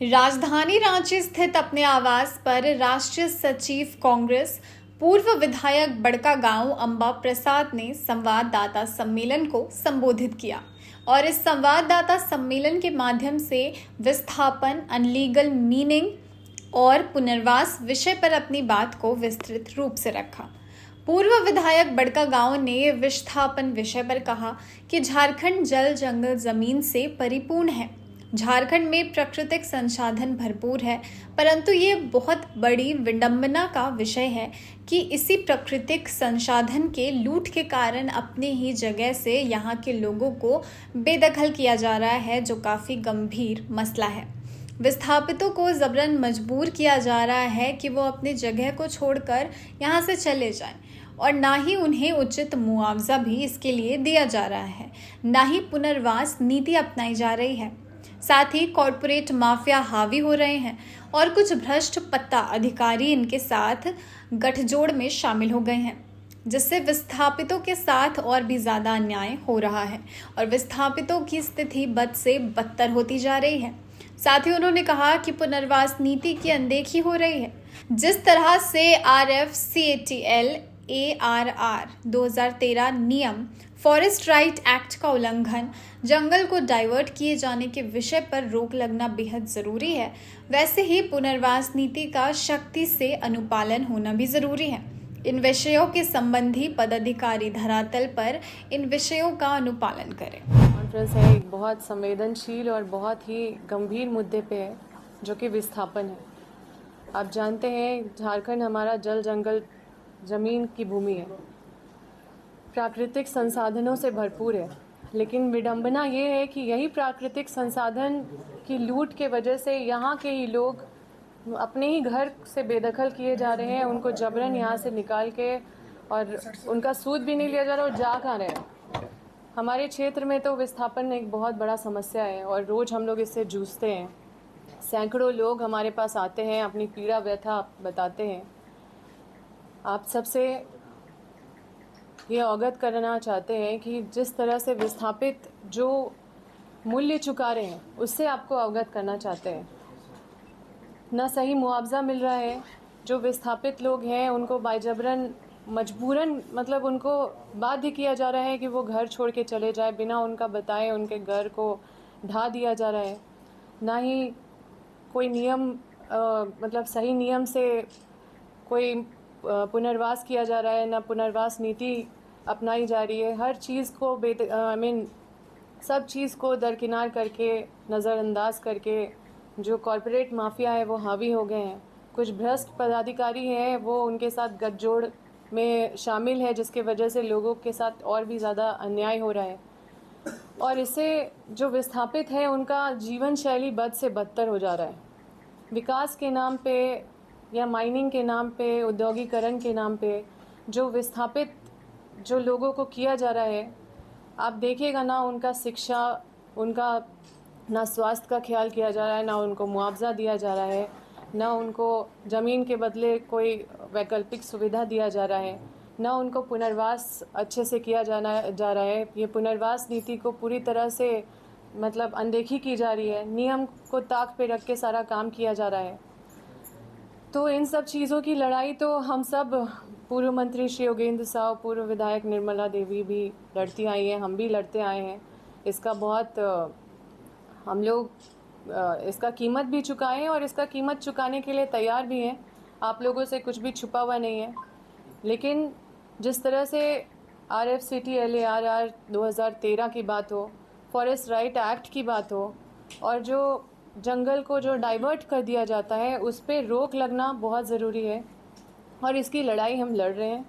राजधानी रांची स्थित अपने आवास पर राष्ट्रीय सचिव कांग्रेस पूर्व विधायक बड़कागांव अंबा प्रसाद ने संवाददाता सम्मेलन को संबोधित किया और इस संवाददाता सम्मेलन के माध्यम से विस्थापन, अनलीगल मीनिंग और पुनर्वास विषय पर अपनी बात को विस्तृत रूप से रखा। पूर्व विधायक बड़कागांव ने विस्थापन विषय पर कहा कि झारखंड जल जंगल जमीन से परिपूर्ण है। झारखंड में प्राकृतिक संसाधन भरपूर है, परंतु ये बहुत बड़ी विडंबना का विषय है कि इसी प्राकृतिक संसाधन के लूट के कारण अपने ही जगह से यहाँ के लोगों को बेदखल किया जा रहा है, जो काफ़ी गंभीर मसला है। विस्थापितों को जबरन मजबूर किया जा रहा है कि वो अपनी जगह को छोड़कर यहाँ से चले जाएं और ना ही उन्हें उचित मुआवजा भी इसके लिए दिया जा रहा है, ना ही पुनर्वास नीति अपनाई जा रही है। साथ ही कॉरपोरेट माफिया हावी हो रहे हैं और कुछ भ्रष्ट पत्ता अधिकारी इनके साथ गठजोड़ में शामिल हो गए हैं, जिससे विस्थापितों के साथ और भी ज़्यादा अन्याय हो रहा है और विस्थापितों की स्थिति बद से बदतर होती जा रही है। साथ ही उन्होंने कहा कि पुनर्वास नीति की अनदेखी हो रही है। जिस तरह से RFCATL ARR 2013 नियम, फॉरेस्ट राइट एक्ट का उल्लंघन, जंगल को डाइवर्ट किए जाने के विषय पर रोक लगना बेहद ज़रूरी है, वैसे ही पुनर्वास नीति का सख्ती से अनुपालन होना भी ज़रूरी है। इन विषयों के संबंधी पदाधिकारी धरातल पर इन विषयों का अनुपालन करें। कॉन्फ्रेंस है एक बहुत संवेदनशील और बहुत ही गंभीर मुद्दे पे है, जो कि विस्थापन है। आप जानते हैं झारखंड हमारा जल जंगल ज़मीन की भूमि है, प्राकृतिक संसाधनों से भरपूर है, लेकिन विडंबना ये है कि यही प्राकृतिक संसाधन की लूट के वजह से यहाँ के ही लोग अपने ही घर से बेदखल किए जा रहे हैं। उनको जबरन यहाँ से निकाल के और उनका सूद भी नहीं लिया जा रहा और जा कहाँ रहे हैं। हमारे क्षेत्र में तो विस्थापन एक बहुत बड़ा समस्या है और रोज़ हम लोग इससे जूझते हैं। सैकड़ों लोग हमारे पास आते हैं, अपनी पीड़ा व्यथा बताते हैं। आप सबसे ये अवगत करना चाहते हैं कि जिस तरह से विस्थापित जो मूल्य चुका रहे हैं, उससे आपको अवगत करना चाहते हैं। ना सही मुआवजा मिल रहा है। जो विस्थापित लोग हैं उनको बायजबरन मजबूरन मतलब उनको बाध्य किया जा रहा है कि वो घर छोड़ के चले जाए, बिना उनका बताए उनके घर को ढा दिया जा रहा है। ना ही कोई नियम मतलब सही नियम से कोई पुनर्वास किया जा रहा है, ना पुनर्वास नीति अपनाई जा रही है। हर चीज़ को सब चीज़ को दरकिनार करके, नज़रअंदाज करके जो कॉरपोरेट माफिया है वो हावी हो गए हैं। कुछ भ्रष्ट पदाधिकारी हैं, वो उनके साथ गठजोड़ में शामिल है, जिसके वजह से लोगों के साथ और भी ज़्यादा अन्याय हो रहा है और इससे जो विस्थापित हैं उनका जीवन शैली बद से बदतर हो जा रहा है। विकास के नाम पे या माइनिंग के नाम पे, औद्योगिकरण के नाम पे जो विस्थापित जो लोगों को किया जा रहा है, आप देखिएगा ना उनका शिक्षा, उनका ना स्वास्थ्य का ख्याल किया जा रहा है, ना उनको मुआवजा दिया जा रहा है, ना उनको ज़मीन के बदले कोई वैकल्पिक सुविधा दिया जा रहा है, ना उनको पुनर्वास अच्छे से किया जा रहा है। ये पुनर्वास नीति को पूरी तरह से मतलब अनदेखी की जा रही है। नियम को ताक पे रख के सारा काम किया जा रहा है। तो इन सब चीज़ों की लड़ाई तो हम सब, पूर्व मंत्री श्री योगेंद्र साहु, पूर्व विधायक निर्मला देवी भी लड़ती आई हैं, हम भी लड़ते आए हैं। इसका बहुत हम लोग इसका कीमत भी चुकाए हैं और इसका कीमत चुकाने के लिए तैयार भी हैं। आप लोगों से कुछ भी छुपा हुआ नहीं है। लेकिन जिस तरह से RFCATL ARR 2013 की बात हो, फॉरेस्ट राइट एक्ट की बात हो और जो जंगल को जो डाइवर्ट कर दिया जाता है, उस पर रोक लगना बहुत ज़रूरी है और इसकी लड़ाई हम लड़ रहे हैं।